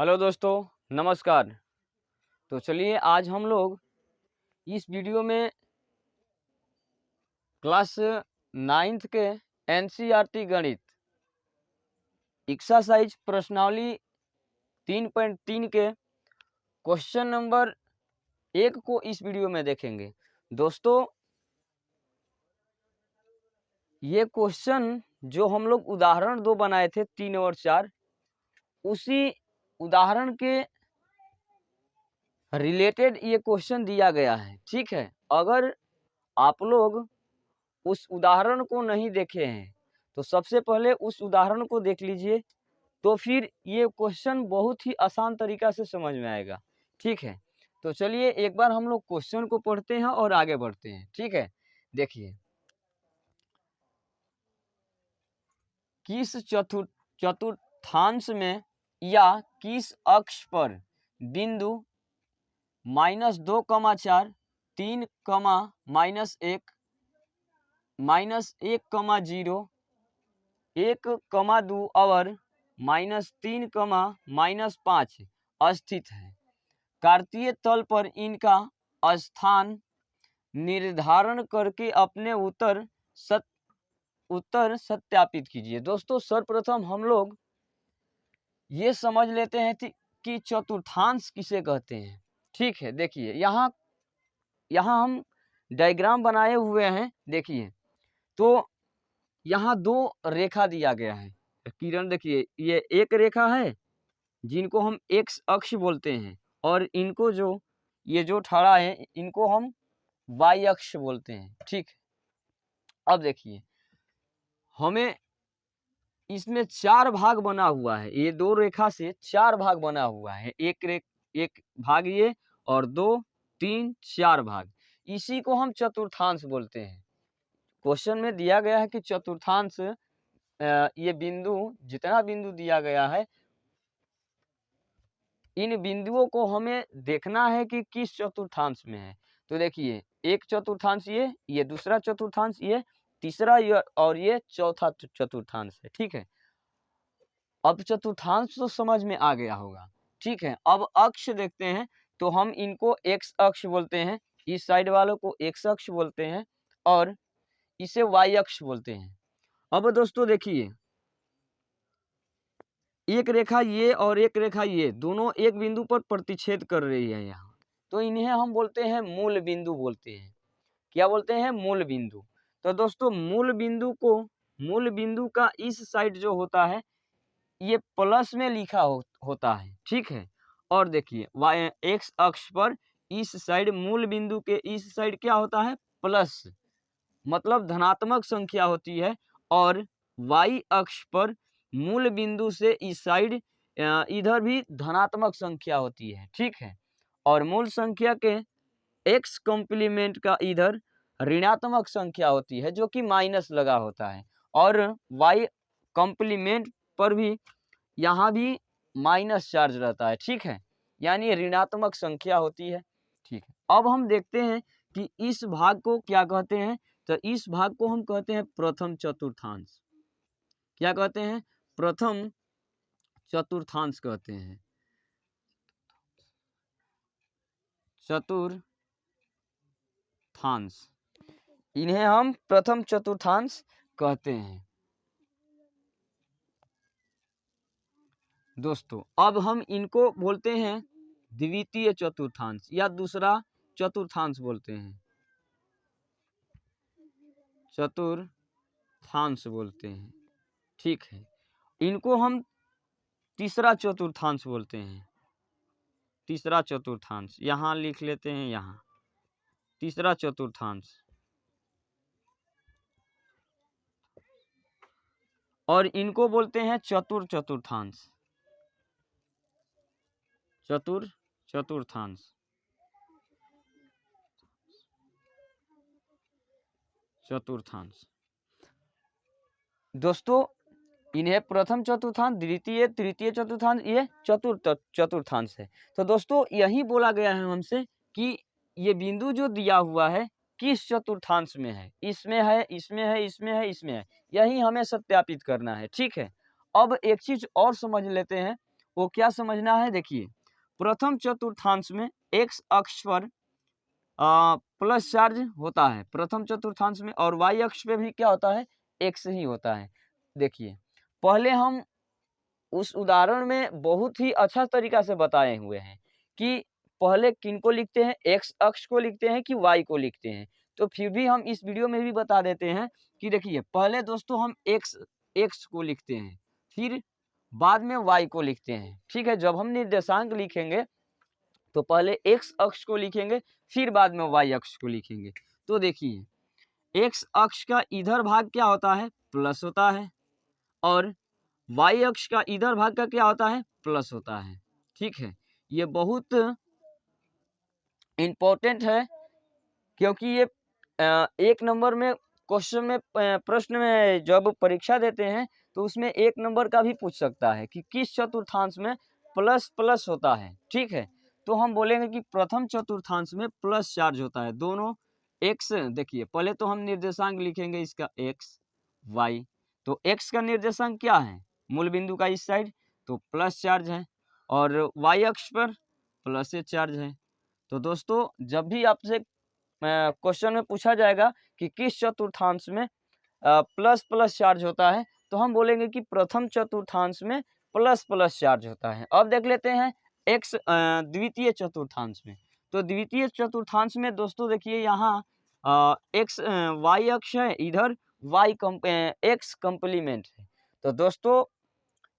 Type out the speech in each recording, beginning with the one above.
Hello दोस्तों, नमस्कार। तो चलिए आज हम लोग इस वीडियो में क्लास 9th के एनसीईआरटी गणित एक्सरसाइज प्रश्नावली 3.3 के क्वेश्चन नंबर 1 को इस वीडियो में देखेंगे। दोस्तों, ये क्वेश्चन जो हम लोग उदाहरण 2 बनाए थे 3 और 4, उसी उदाहरण के रिलेटेड ये क्वेश्चन दिया गया है। ठीक है, अगर आप लोग उस उदाहरण को नहीं देखे हैं तो सबसे पहले उस उदाहरण को देख लीजिए, तो फिर ये क्वेश्चन बहुत ही आसान तरीका से समझ में आएगा। ठीक है, तो चलिए एक बार हम लोग क्वेश्चन को पढ़ते हैं और आगे बढ़ते हैं। ठीक है, देखिए, किस चतुर्थांश में या किस अक्ष पर बिंदु -2,4 3, -1 -1,0 1,2 और -3, -5 स्थित है। कार्तीय तल पर इनका स्थान निर्धारण करके अपने उत्तर सत्यापित कीजिए। दोस्तों, सर्वप्रथम हम लोग ये समझ लेते हैं कि चतुर्थांश किसे कहते हैं। ठीक है, देखिए यहाँ हम डायग्राम बनाए हुए हैं। देखिए, तो यहाँ 2 रेखा दिया गया है। किरण देखिए, ये एक रेखा है जिनको हम एक्स अक्ष बोलते हैं, और इनको ये जो ठड़ा है इनको हम वाई अक्ष बोलते हैं। ठीक, अब देखिए, हमें इसमें 4 भाग बना हुआ है। ये 2 रेखा से 4 भाग बना हुआ है। एक भाग ये, और 2, 3, 4 भाग। इसी को हम चतुर्थांश बोलते हैं। क्वेश्चन में दिया गया है कि चतुर्थांश, ये बिंदु, जितना बिंदु दिया गया है, इन बिंदुओं को हमें देखना है कि किस चतुर्थांश में है। तो देखिए, एक चतुर्थांश ये दूसरा चतुर्थांश ये, तीसरा ये, और ये चौथा चतुर्थांश है। ठीक है, अब चतुर्थांश तो समझ में आ गया होगा। ठीक है, अब अक्ष देखते हैं, तो हम इनको एक्स अक्ष बोलते हैं, इस साइड वालों को एक्स अक्ष बोलते हैं, और इसे वाई अक्ष बोलते हैं। अब दोस्तों देखिए, एक रेखा ये और एक रेखा ये, दोनों एक बिंदु पर प्रतिच्छेद कर रही है यहाँ, तो इन्हें हम बोलते हैं मूल बिंदु बोलते हैं। क्या बोलते हैं? मूल बिंदु। तो दोस्तों, मूल बिंदु का इस साइड जो होता है ये प्लस में लिखा होता है। ठीक है, और देखिए वाई एक्स अक्ष पर इस साइड, मूल बिंदु के इस साइड क्या होता है? प्लस, मतलब धनात्मक संख्या होती है, और वाई अक्ष पर मूल बिंदु से इस साइड इधर भी धनात्मक संख्या होती है। ठीक है, और मूल संख्या के एक्स कॉम्प्लीमेंट का इधर ऋणात्मक संख्या होती है, जो कि माइनस लगा होता है, और वाई कॉम्प्लीमेंट पर भी यहाँ भी माइनस चार्ज रहता है। ठीक है, यानी ऋणात्मक संख्या होती है। ठीक है, अब हम देखते हैं कि इस भाग को क्या कहते हैं। तो इस भाग को हम कहते हैं प्रथम चतुर्थांश। क्या कहते हैं? प्रथम चतुर्थांश कहते हैं। चतुर्थांश, इन्हें हम प्रथम चतुर्थांश कहते हैं। दोस्तों, अब हम इनको बोलते हैं द्वितीय चतुर्थांश, या दूसरा चतुर्थांश बोलते हैं, चतुर्थांश बोलते हैं। ठीक है, इनको हम तीसरा चतुर्थांश बोलते हैं। तीसरा चतुर्थांश यहाँ लिख लेते हैं, यहाँ तीसरा चतुर्थांश, और इनको बोलते हैं चतुर्थांश। चतुर्थांश, चतुर्थांश। दोस्तों, इन्हें प्रथम चतुर्थांश, द्वितीय, तृतीय चतुर्थांश, ये चतुर्थांश है। तो दोस्तों, यही बोला गया है हमसे कि ये बिंदु जो दिया हुआ है किस चतुर्थांश में है, इसमें है, इसमें है, इसमें है, इसमें है, यही हमें सत्यापित करना है। ठीक है, अब एक चीज और समझ लेते हैं, वो क्या समझना है, देखिए प्रथम चतुर्थांश में एक्स अक्ष पर प्लस चार्ज होता है प्रथम चतुर्थांश में, और वाई अक्ष पे भी क्या होता है, एक्स ही होता है। देखिए पहले हम उस उदाहरण में बहुत ही अच्छा तरीका से बताए हुए हैं कि पहले किनको लिखते हैं, एक्स अक्ष को लिखते हैं कि वाई को लिखते हैं। तो फिर भी हम इस वीडियो में भी बता देते हैं कि देखिए पहले दोस्तों हम एक्स को लिखते हैं, फिर बाद में वाई को लिखते हैं। ठीक है, जब हम निर्देशांक लिखेंगे तो पहले एक्स अक्ष को लिखेंगे, फिर बाद में वाई अक्ष को लिखेंगे। तो देखिए एक्स अक्ष का इधर भाग क्या होता है, प्लस होता है, और वाई अक्ष का इधर भाग का क्या होता है, प्लस होता है। ठीक है, ये बहुत इम्पोर्टेंट है, क्योंकि ये एक नंबर में क्वेश्चन में प्रश्न में जब परीक्षा देते हैं तो उसमें एक नंबर का भी पूछ सकता है कि किस चतुर्थांश में प्लस प्लस होता है। ठीक है, तो हम बोलेंगे कि प्रथम चतुर्थांश में प्लस चार्ज होता है, दोनों एक्स। देखिए पहले तो हम निर्देशांक लिखेंगे इसका एक्स वाई, तो एक्स का निर्देशांक क्या है, मूल बिंदु का इस साइड, तो प्लस चार्ज है, और वाई अक्ष पर प्लस चार्ज है। तो दोस्तों जब भी आपसे क्वेश्चन में पूछा जाएगा कि किस चतुर्थांश में प्लस प्लस चार्ज होता है, तो हम बोलेंगे कि प्रथम चतुर्थांश में प्लस प्लस चार्ज होता है। अब देख लेते हैं एक्स द्वितीय चतुर्थांश में। तो द्वितीय चतुर्थांश में दोस्तों देखिए यहाँ एक्स वाई अक्ष है, इधर वाई एक्स कंप्लीमेंट है। तो दोस्तों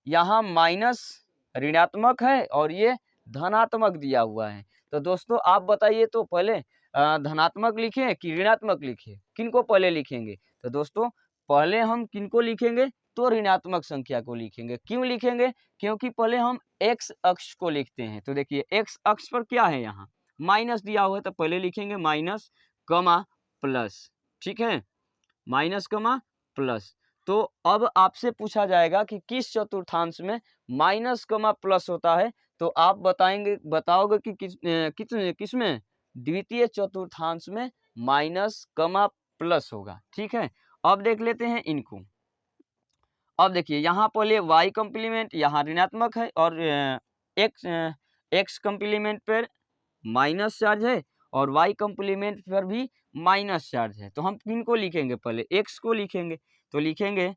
यहाँ माइनस ऋणात्मक है और ये धनात्मक दिया हुआ है। तो दोस्तों आप बताइए, तो पहले धनात्मक लिखें कि ऋणात्मक लिखें, किनको पहले लिखेंगे? तो दोस्तों पहले हम किनको लिखेंगे, तो ऋणात्मक संख्या को लिखेंगे। क्यों लिखेंगे? क्योंकि पहले हम एक्स अक्ष को लिखते हैं। तो देखिए एक्स अक्ष पर क्या है, यहाँ माइनस दिया हुआ है, तो पहले लिखेंगे माइनस कमा प्लस। ठीक है, माइनस कमा प्लस। तो अब आपसे पूछा जाएगा कि किस चतुर्थांश में माइनस कमा प्लस होता है, तो आप बताओगे कि किस में, द्वितीय चतुर्थांश में माइनस कमा प्लस होगा। ठीक है, अब देख लेते हैं इनको। अब देखिए यहाँ पहले y कंप्लीमेंट यहाँ ऋणात्मक है, और एक्स कंप्लीमेंट पर माइनस चार्ज है, और y कंप्लीमेंट पर भी माइनस चार्ज है। तो हम किनको लिखेंगे, पहले x को लिखेंगे। तो लिखेंगे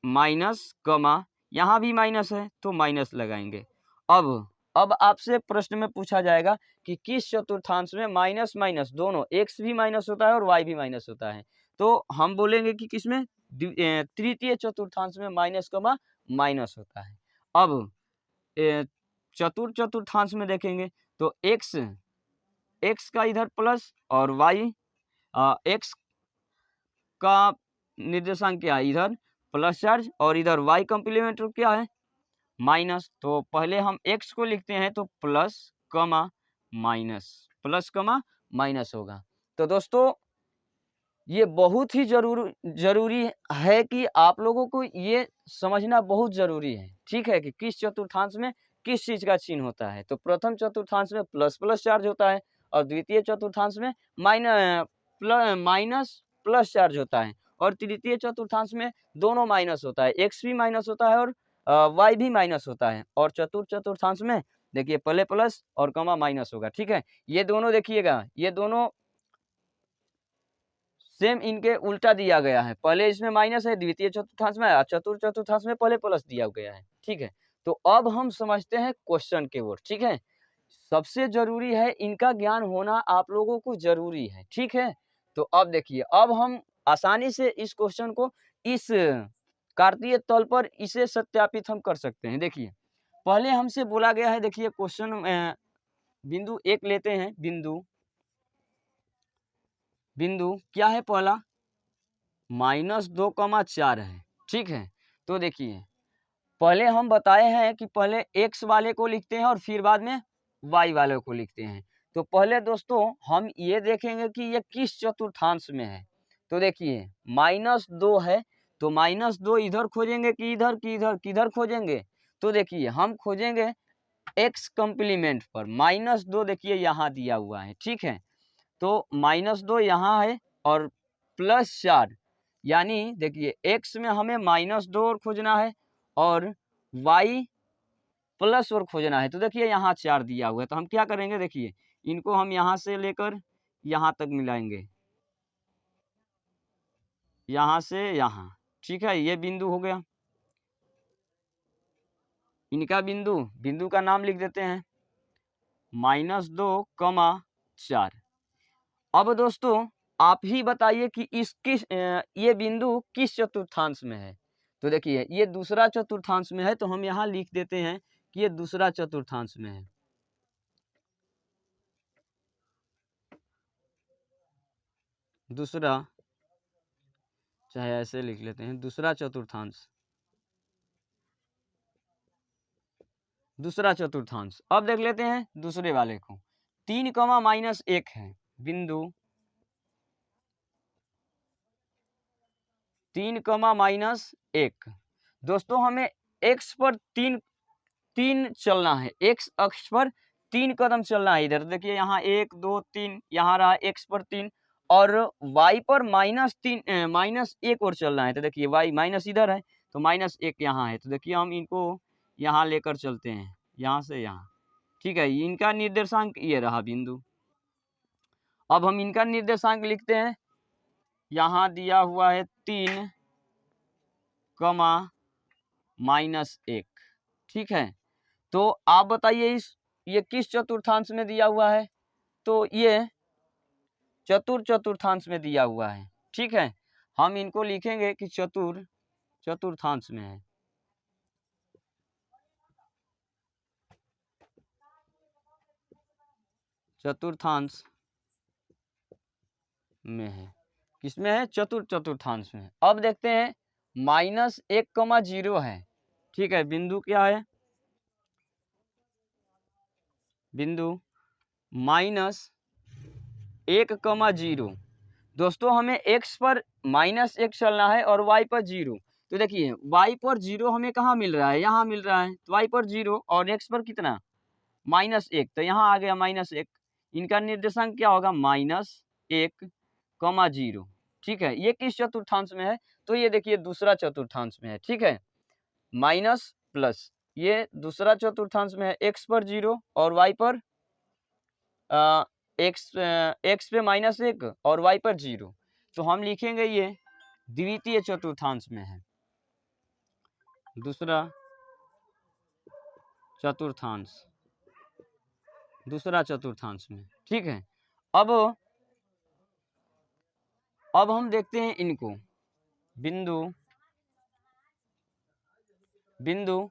माइनस कमा, यहाँ भी माइनस है तो माइनस लगाएंगे। अब आपसे प्रश्न में पूछा जाएगा कि किस चतुर्थांश में माइनस माइनस दोनों, x भी माइनस होता है और y भी माइनस होता है। तो हम बोलेंगे कि किसमें, तृतीय चतुर्थांश में माइनस कमा माइनस होता है। अब चतुर्थांश में देखेंगे तो एक्स का इधर प्लस और वाई, एक्स का निर्देशांक क्या है, इधर प्लस चार्ज, और इधर वाई कंप्लीमेंट क्या है, माइनस। तो पहले हम एक्स को लिखते हैं, तो plus comma minus, plus comma minus होगा। तो दोस्तों ये बहुत ही जरूरी है कि आप लोगों को ये समझना बहुत जरूरी है। ठीक है, कि किस चतुर्थांश में किस चीज का चिन्ह होता है। तो प्रथम चतुर्थांश में प्लस प्लस चार्ज होता है, और द्वितीय चतुर्थांश में माइनस प्लस चार्ज होता है, और तृतीय चतुर्थांश में दोनों माइनस होता है, एक्स भी माइनस होता है और वाई भी माइनस होता है, और चतुर्थांश में देखिए पहले प्लस और कमा माइनस होगा। ठीक है, ये दोनों देखिएगा, ये दोनों सेम इनके उल्टा दिया गया है, पहले इसमें माइनस है द्वितीय चतुर्थांश में, चतुर्थांश में पहले प्लस दिया गया है। ठीक है, तो अब हम समझते हैं क्वेश्चन के ओर। ठीक है, सबसे जरूरी है, इनका ज्ञान होना आप लोगों को जरूरी है। ठीक है, तो अब देखिए, अब हम आसानी से इस क्वेश्चन को इस कार्तीय तल पर इसे सत्यापित हम कर सकते हैं। देखिए पहले हमसे बोला गया है, देखिए क्वेश्चन बिंदु एक लेते हैं, बिंदु क्या है, पहला -2,4 है। ठीक है, तो देखिए पहले हम बताए हैं कि पहले x वाले को लिखते हैं और फिर बाद में y वाले को लिखते हैं। तो पहले दोस्तों हम ये देखेंगे कि ये किस चतुर्थांश में है। तो देखिए -2 है, तो -2 इधर खोजेंगे कि इधर, किधर खोजेंगे? तो देखिए हम खोजेंगे x कंप्लीमेंट पर। -2 देखिए यहाँ दिया हुआ है। ठीक है, तो -2 यहाँ है और +4, यानी देखिए x में हमें -2 और खोजना है, और y प्लस और खोजना है। तो देखिए यहाँ 4 दिया हुआ है, तो हम क्या करेंगे, देखिए इनको हम यहाँ से लेकर यहाँ तक मिलाएंगे, यहाँ से यहाँ, ठीक है, ये बिंदु हो गया। इनका बिंदु का नाम लिख देते हैं -2, 4। अब दोस्तों आप ही बताइए कि ये बिंदु किस चतुर्थांश में है। तो देखिए ये दूसरा चतुर्थांश में है, तो हम यहाँ लिख देते हैं कि ये दूसरा चतुर्थांश में है। दूसरा, चाहे ऐसे लिख लेते हैं, दूसरा चतुर्थांश, दूसरा चतुर्थांश। अब देख लेते हैं दूसरे वाले को। 3, -1 है बिंदु, 3, -1। दोस्तों हमें x पर तीन चलना है, x अक्ष पर 3 कदम चलना है। इधर देखिए यहाँ 1 2 3, यहाँ रहा x पर 3, और y पर -1 और चलना है। तो देखिए y माइनस इधर है, तो -1 यहाँ है। तो देखिए हम इनको यहाँ लेकर चलते हैं, यहाँ से यहाँ, ठीक है। इनका निर्देशांक ये रहा बिंदु। अब हम इनका निर्देशांक लिखते हैं, यहाँ दिया हुआ है 3, ठीक है। तो आप बताइए ये किस चतुर्थांश में दिया हुआ है। तो ये चतुर्थांश में दिया हुआ है, ठीक है। हम इनको लिखेंगे कि चतुर्थांश में है, चतुर्थांश में है। किसमें है, चतुर्थांश में। अब देखते हैं -1, 0 है, ठीक है। बिंदु क्या है, बिंदु -1, दोस्तों हमें x पर -1 चलना है और y पर 0। तो देखिए y पर 0 हमें कहाँ मिल रहा है, यहाँ मिल रहा है। तो y पर 0 और x पर कितना, -1, तो यहाँ आ गया -1। इनका निर्देशांक क्या होगा, -1, 0, ठीक है। ये किस चतुर्थांश में है, तो ये देखिए दूसरा चतुर्थांश में है, ठीक है। माइनस प्लस, ये दूसरा चतुर्थांश में है, x पर 0 और y पर x पे -1 और y पर 0। तो हम लिखेंगे ये द्वितीय चतुर्थांश में है, दूसरा चतुर्थांश में, ठीक है। अब हम देखते हैं इनको, बिंदु 1,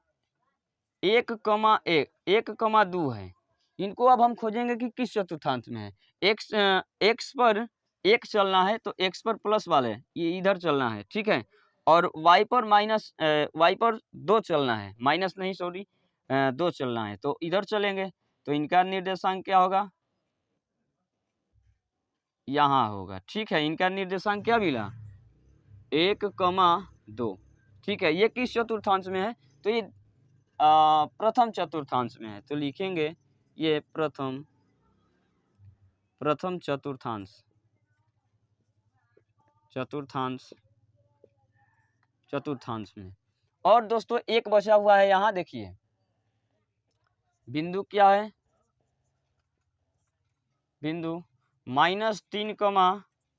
2 है। इनको अब हम खोजेंगे कि किस चतुर्थांश में है। x पर 1 चलना है, तो x पर प्लस वाले ये इधर चलना है, ठीक है। और y पर 2 चलना है, माइनस नहीं सॉरी 2 चलना है, तो इधर चलेंगे। तो इनका निर्देशांक क्या होगा, यहाँ होगा, ठीक है। इनका निर्देशांक क्या मिला, 1, 2, ठीक है। ये किस चतुर्थांश में है, तो ये प्रथम चतुर्थांश में है। तो लिखेंगे ये प्रथम चतुर्थांश में। और दोस्तों एक बचा हुआ है, यहाँ देखिए बिंदु क्या है, बिंदु -3,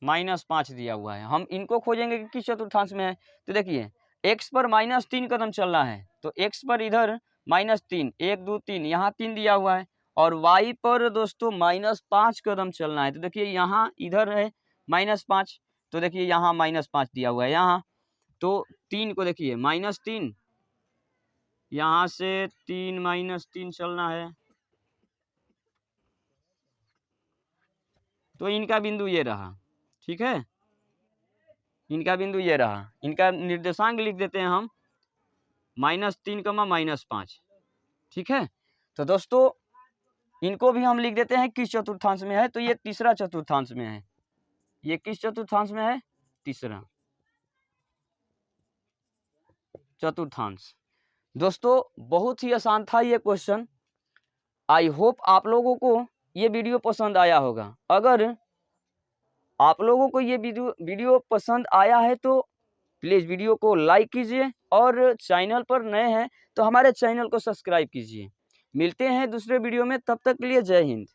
-5 दिया हुआ है। हम इनको खोजेंगे कि किस चतुर्थांश में है। तो देखिए x पर -3 कदम चलना है, तो x पर इधर -3, 1 2 3, यहाँ 3 दिया हुआ है। और y पर दोस्तों -5 कदम चलना है। तो देखिए यहाँ इधर है -5, तो देखिए यहाँ -5 दिया हुआ है यहाँ। तो 3 को देखिए -3, यहाँ से 3 -3 चलना है, तो इनका बिंदु ये रहा, ठीक है। इनका बिंदु ये रहा। इनका निर्देशांक लिख देते हैं हम -3, -5, ठीक है। तो दोस्तों इनको भी हम लिख देते हैं किस चतुर्थांश में है। तो ये तीसरा चतुर्थांश में है। ये किस चतुर्थांश में है, तीसरा चतुर्थांश। दोस्तों बहुत ही आसान था ये क्वेश्चन। आई होप आप लोगों को ये वीडियो पसंद आया होगा। अगर आप लोगों को ये वीडियो पसंद आया है तो प्लीज़ वीडियो को लाइक कीजिए और चैनल पर नए हैं तो हमारे चैनल को सब्सक्राइब कीजिए। मिलते हैं दूसरे वीडियो में, तब तक के लिए जय हिंद।